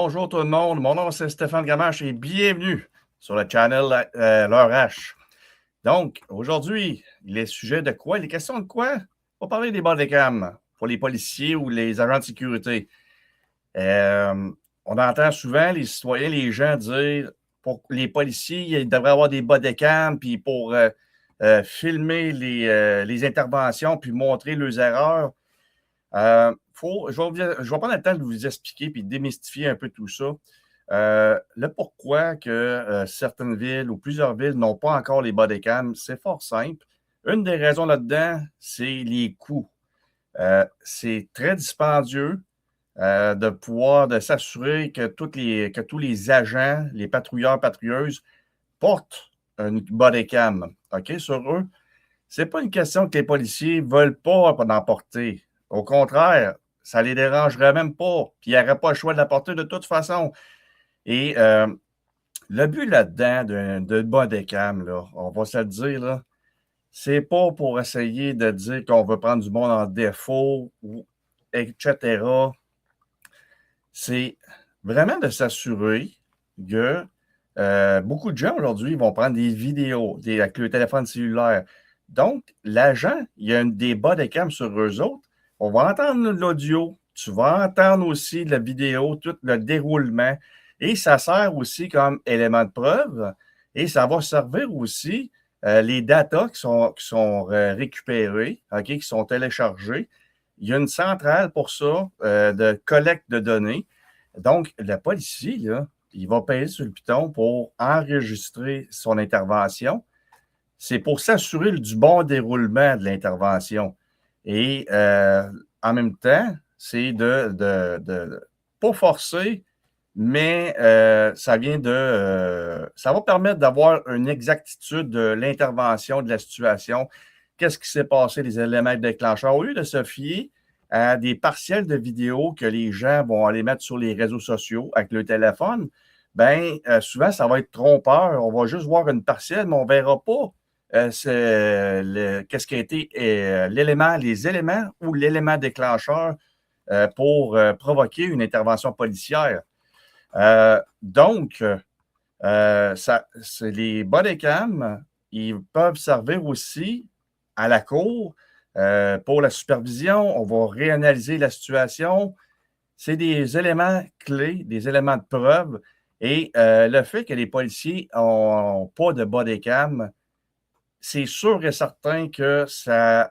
Bonjour tout le monde, mon nom c'est Stéphane Gamache et bienvenue sur le channel L'Heure H. Donc, aujourd'hui, il est sujet de quoi? Il est question de quoi? On va parler des bodycams pour les policiers ou les agents de sécurité. On entend souvent les citoyens, les gens dire pour les policiers, ils devraient avoir des bodycams puis pour filmer les interventions puis montrer leurs erreurs. Je vais prendre le temps de vous expliquer puis de démystifier un peu tout ça. Le pourquoi que certaines villes ou plusieurs villes n'ont pas encore les bodycams, c'est fort simple. Une des raisons là-dedans, c'est les coûts. C'est très dispendieux de s'assurer que tous les agents, les patrouilleurs, patrouilleuses portent une bodycam. OK, sur eux. C'est pas une question que les policiers ne veulent pas en porter. Au contraire, ça ne les dérangerait même pas. Puis il n'y aurait pas le choix de la porter de toute façon. Et le but là-dedans de bodycam, là, on va se le dire, là, c'est pas pour essayer de dire qu'on veut prendre du monde en défaut, etc. C'est vraiment de s'assurer que beaucoup de gens aujourd'hui vont prendre des vidéos avec le téléphone cellulaire. Donc, l'agent, il y a des bodycams sur eux autres. On va entendre l'audio, tu vas entendre aussi la vidéo, tout le déroulement. Et ça sert aussi comme élément de preuve. Et ça va servir aussi les datas qui sont récupérés, qui sont téléchargés. Il y a une centrale pour ça, de collecte de données. Donc, le policier, là, il va payer sur le piton pour enregistrer son intervention. C'est pour s'assurer du bon déroulement de l'intervention. Et en même temps, c'est de pas forcer, mais ça va permettre d'avoir une exactitude de l'intervention, de la situation. Qu'est-ce qui s'est passé, les éléments déclencheurs? Au lieu de se fier à des partiels de vidéos que les gens vont aller mettre sur les réseaux sociaux avec le téléphone, bien, souvent, ça va être trompeur. On va juste voir une partielle, mais on ne verra pas qu'est-ce qui a été les éléments ou l'élément déclencheur pour provoquer une intervention policière. Donc, les bodycams, ils peuvent servir aussi à la cour pour la supervision. On va réanalyser la situation. C'est des éléments clés, des éléments de preuve. Et le fait que les policiers n'ont pas de bodycam, c'est sûr et certain que c'est un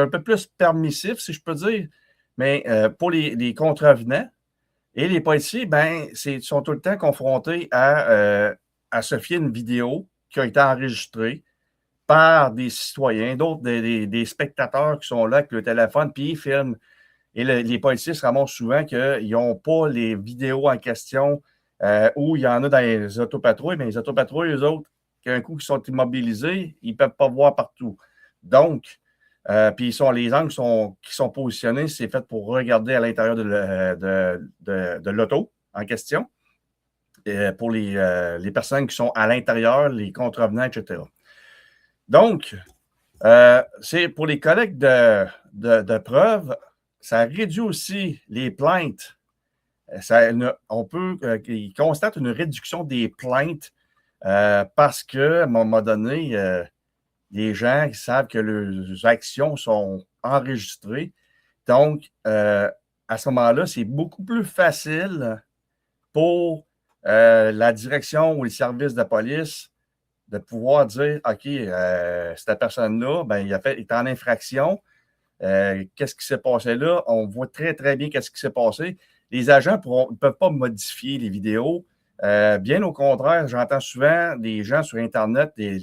peu plus permissif, si je peux dire, mais pour les contrevenants. Et les policiers, ben, sont tout le temps confrontés à se fier à une vidéo qui a été enregistrée par des citoyens, d'autres, des spectateurs qui sont là avec le téléphone, puis ils filment. Et les policiers se ramassent souvent qu'ils n'ont pas les vidéos en question ou il y en a dans les autopatrouilles, mais les autopatrouilles, eux autres, qu'un coup qu'ils sont immobilisés, ils ne peuvent pas voir partout. Donc, puis les angles qui sont positionnés, c'est fait pour regarder à l'intérieur de l'auto en question, pour les personnes qui sont à l'intérieur, les contrevenants, etc. Donc, c'est pour les collectes de preuves, ça réduit aussi les plaintes. Ils constatent une réduction des plaintes parce qu'à un moment donné, les gens savent que leurs actions sont enregistrées. Donc, à ce moment-là, c'est beaucoup plus facile pour la direction ou les services de police de pouvoir dire, OK, cette personne-là, ben, il est en infraction. Qu'est-ce qui s'est passé là? On voit très, très bien qu'est-ce qui s'est passé. Les agents ne peuvent pas modifier les vidéos. Bien au contraire, j'entends souvent des gens sur Internet, les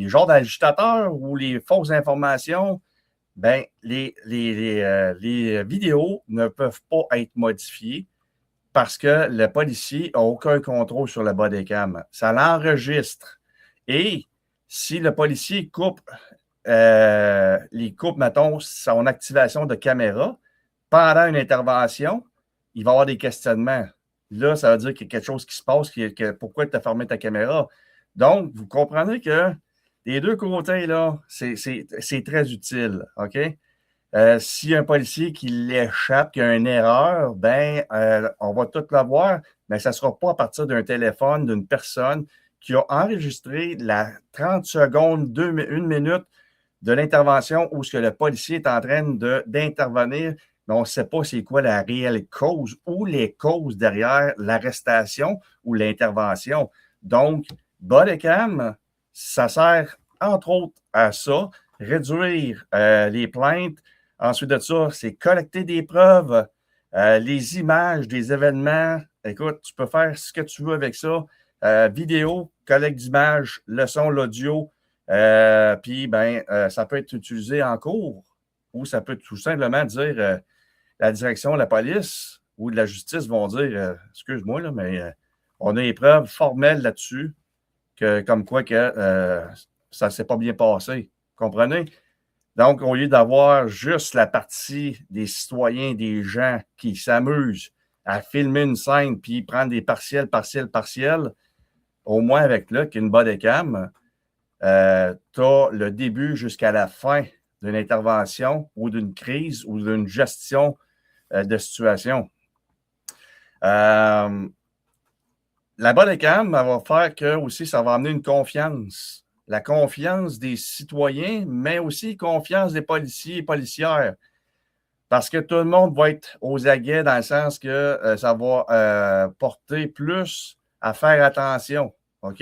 genres d'agitateurs ou les fausses informations, ben, les vidéos ne peuvent pas être modifiées parce que le policier n'a aucun contrôle sur la bodycam. Ça l'enregistre. Et si le policier mettons, son activation de caméra pendant une intervention, il va y avoir des questionnements. Là, ça veut dire qu'il y a quelque chose qui se passe, pourquoi tu as fermé ta caméra? Donc, vous comprenez que des deux côtés, là, c'est très utile, OK? S'il y a un policier qui l'échappe, qui a une erreur, ben, on va tout le voir, mais ça ne sera pas à partir d'un téléphone d'une personne qui a enregistré la 30 secondes, 1 minute de l'intervention où ce que le policier est en train d'intervenir, mais on ne sait pas c'est quoi la réelle cause ou les causes derrière l'arrestation ou l'intervention. Donc, bodycam, ça sert entre autres à ça, réduire les plaintes. Ensuite de ça, c'est collecter des preuves, les images des événements. Écoute, tu peux faire ce que tu veux avec ça. Vidéo, collecte d'images, le son, l'audio. Puis, ça peut être utilisé en cours ou ça peut tout simplement dire la direction, la police ou de la justice vont dire excuse-moi, là, mais on a des preuves formelles là-dessus, comme quoi que ça ne s'est pas bien passé. Comprenez? Donc, au lieu d'avoir juste la partie des citoyens, des gens qui s'amusent à filmer une scène puis prendre des partiels, au moins avec là, qu'une bodycam, tu as le début jusqu'à la fin d'une intervention ou d'une crise ou d'une gestion de situation. La bodycam va faire que aussi, ça va amener une confiance. La confiance des citoyens, mais aussi confiance des policiers et policières. Parce que tout le monde va être aux aguets dans le sens que ça va porter plus à faire attention. OK?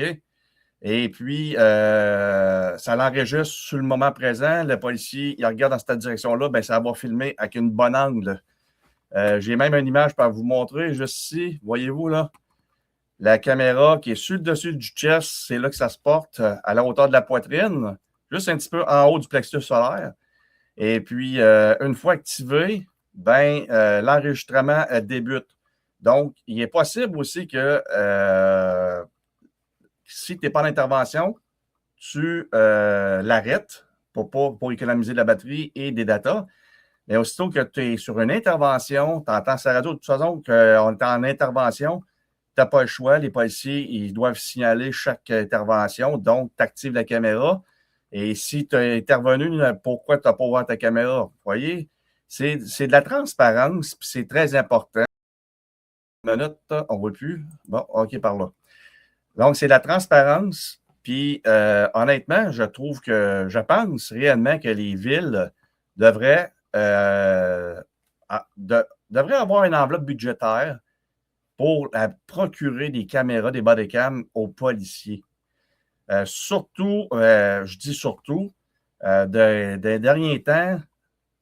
Et puis, ça l'enregistre sur le moment présent. Le policier, il regarde dans cette direction-là, ben, ça va filmer avec une bonne angle. J'ai même une image pour vous montrer, juste ici. Voyez-vous, là? La caméra qui est sur le dessus du chest, c'est là que ça se porte, à la hauteur de la poitrine, juste un petit peu en haut du plexus solaire. Et puis, une fois activé, ben, l'enregistrement débute. Donc, il est possible aussi que si tu n'es pas en intervention, tu l'arrêtes pour économiser de la batterie et des datas. Mais aussitôt que tu es sur une intervention, tu entends sa radio de toute façon qu'on est en intervention, tu n'as pas le choix. Les policiers, ils doivent signaler chaque intervention. Donc, tu actives la caméra. Et si tu as intervenu, pourquoi tu n'as pas ouvert ta caméra? Vous voyez? C'est de la transparence, puis c'est très important. Une minute, on ne voit plus. Bon, OK, par là. Donc, c'est de la transparence. Puis, honnêtement, je pense réellement que les villes devraient avoir une enveloppe budgétaire pour procurer des caméras, des bodycams aux policiers. Surtout, je dis surtout, des derniers temps,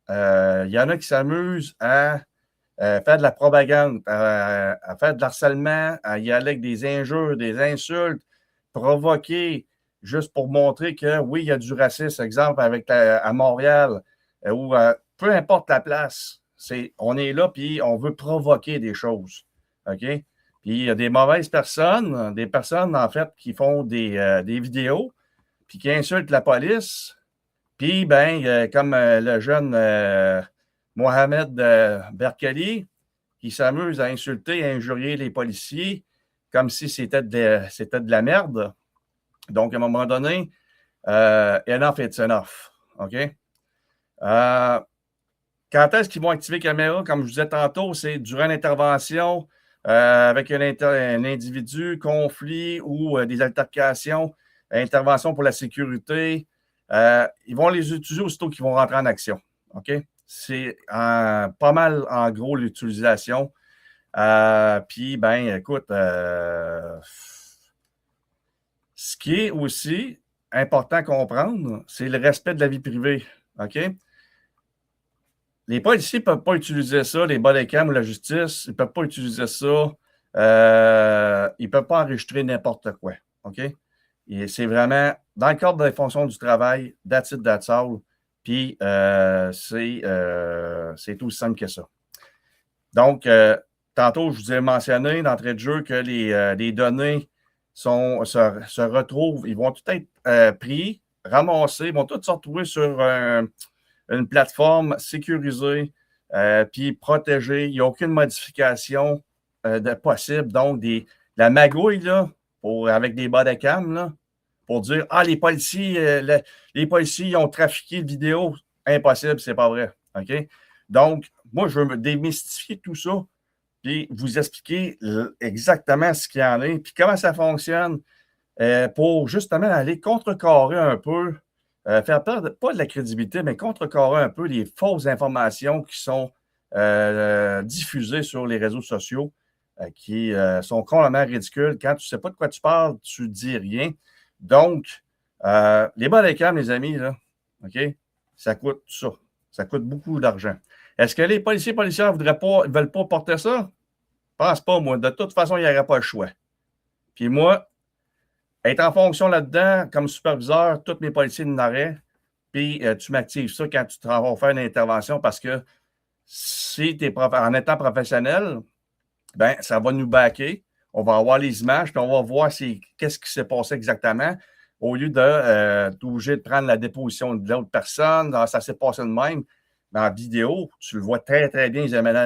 il y en a qui s'amusent à faire de la propagande, à faire de l'harcèlement, à y aller avec des injures, des insultes, provoquer juste pour montrer que oui, il y a du racisme, exemple à Montréal, ou peu importe la place. On est là, puis on veut provoquer des choses. OK? Puis il y a des mauvaises personnes, des personnes, en fait, qui font des vidéos, puis qui insultent la police. Puis, comme le jeune Mohamed Berkali, qui s'amuse à insulter, à injurier les policiers comme si c'était de la merde. Donc, à un moment donné, enough, it's enough. OK? Quand est-ce qu'ils vont activer la caméra? Comme je vous disais tantôt, c'est durant l'intervention avec un individu, conflit ou des altercations, intervention pour la sécurité. Ils vont les utiliser aussitôt qu'ils vont rentrer en action. OK? C'est pas mal, en gros, l'utilisation. Puis, écoute, ce qui est aussi important à comprendre, c'est le respect de la vie privée. OK? Les policiers ne peuvent pas utiliser ça, les bodycams ou la justice, ils ne peuvent pas utiliser ça. Ils ne peuvent pas enregistrer n'importe quoi. OK? Et c'est vraiment dans le cadre des fonctions du travail, that's it, that's all. Puis, c'est aussi simple que ça. Donc, tantôt, je vous ai mentionné d'entrée de jeu que les données se retrouvent, ils vont tout être pris, ramassés, ils vont tous se retrouver sur une plateforme sécurisée, puis protégée. Il n'y a aucune modification possible. Donc, la magouille, là, avec des bodycams, là, pour dire « Ah, les policiers, ils ont trafiqué de vidéos. » Impossible, c'est pas vrai. OK? Donc, moi, je veux me démystifier tout ça, puis vous expliquer exactement ce qu'il y en est, puis comment ça fonctionne, pour justement aller contrecarrer un peu, faire perdre, pas de la crédibilité, mais contrecarrer un peu les fausses informations qui sont diffusées sur les réseaux sociaux, qui sont complètement ridicules. Quand tu ne sais pas de quoi tu parles, tu ne dis rien. Donc, les bodycams, les amis, là, OK, ça coûte ça. Ça coûte beaucoup d'argent. Est-ce que les policiers et policières ne veulent pas porter ça? Je pense pas, moi. De toute façon, il n'y aurait pas le choix. Puis moi, être en fonction là-dedans, comme superviseur, tous mes policiers en arrêt, puis tu m'actives ça quand tu vas faire une intervention parce que si tu es en étant professionnel, ben, ça va nous backer. On va avoir les images, puis on va voir qu'est-ce qui s'est passé exactement. Au lieu d'être obligé de prendre la déposition de l'autre personne, ça s'est passé de même. Mais en vidéo, tu le vois très, très bien,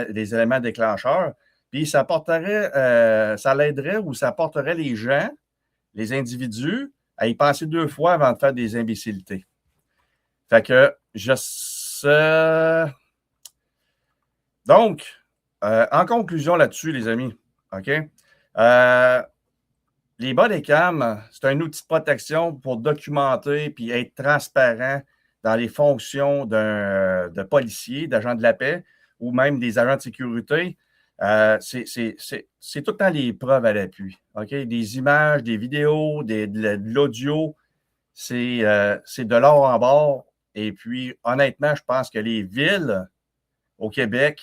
les éléments déclencheurs. Puis ça ça l'aiderait ou ça porterait les gens, les individus, à y penser 2 fois avant de faire des imbécilités. Fait que je sais. Donc, en conclusion là-dessus, les amis, OK? Les bodycams, c'est un outil de protection pour documenter puis être transparent dans les fonctions de policiers, d'agents de la paix ou même des agents de sécurité. C'est tout le temps les preuves à l'appui. OK? Des images, des vidéos, de l'audio, c'est de l'or en bord. Et puis, honnêtement, je pense que les villes au Québec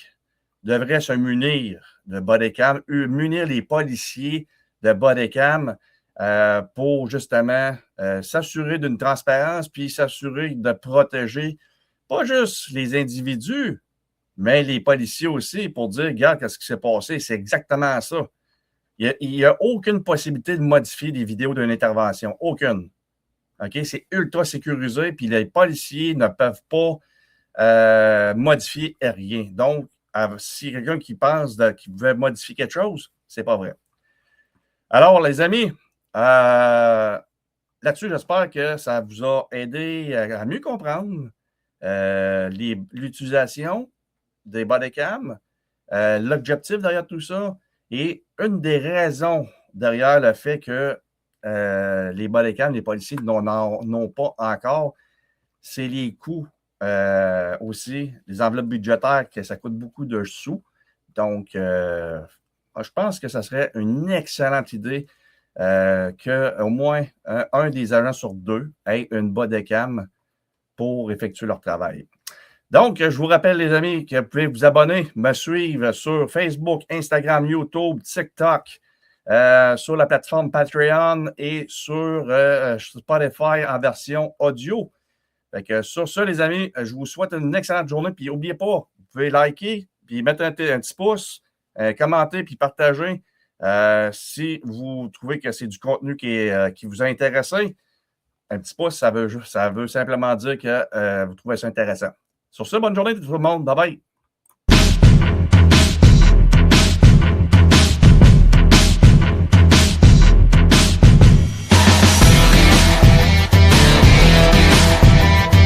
devraient se munir de bodycam, munir les policiers de bodycam pour justement s'assurer d'une transparence puis s'assurer de protéger pas juste les individus, mais les policiers aussi pour dire, regarde, qu'est-ce qui s'est passé? C'est exactement ça. Il n'y a aucune possibilité de modifier des vidéos d'une intervention. Aucune. OK? C'est ultra sécurisé, puis les policiers ne peuvent pas modifier rien. Donc, si quelqu'un qui pense qu'il veut modifier quelque chose, c'est pas vrai. Alors, les amis, là-dessus, j'espère que ça vous a aidé à mieux comprendre l'utilisation des bodycams, l'objectif derrière tout ça et une des raisons derrière le fait que les bodycams, les policiers n'ont pas encore, c'est les coûts aussi, les enveloppes budgétaires, que ça coûte beaucoup de sous. Donc, je pense que ça serait une excellente idée qu'au moins un des agents sur 2 ait une bodycam pour effectuer leur travail. Donc, je vous rappelle, les amis, que vous pouvez vous abonner, me suivre sur Facebook, Instagram, YouTube, TikTok, sur la plateforme Patreon et sur Spotify en version audio. Fait que sur ça, les amis, je vous souhaite une excellente journée. Puis n'oubliez pas, vous pouvez liker, puis mettre un petit pouce, commenter, puis partager si vous trouvez que c'est du contenu qui vous a intéressé. Un petit pouce, ça veut simplement dire que vous trouvez ça intéressant. Sur ce, bonne journée tout le monde. Bye bye.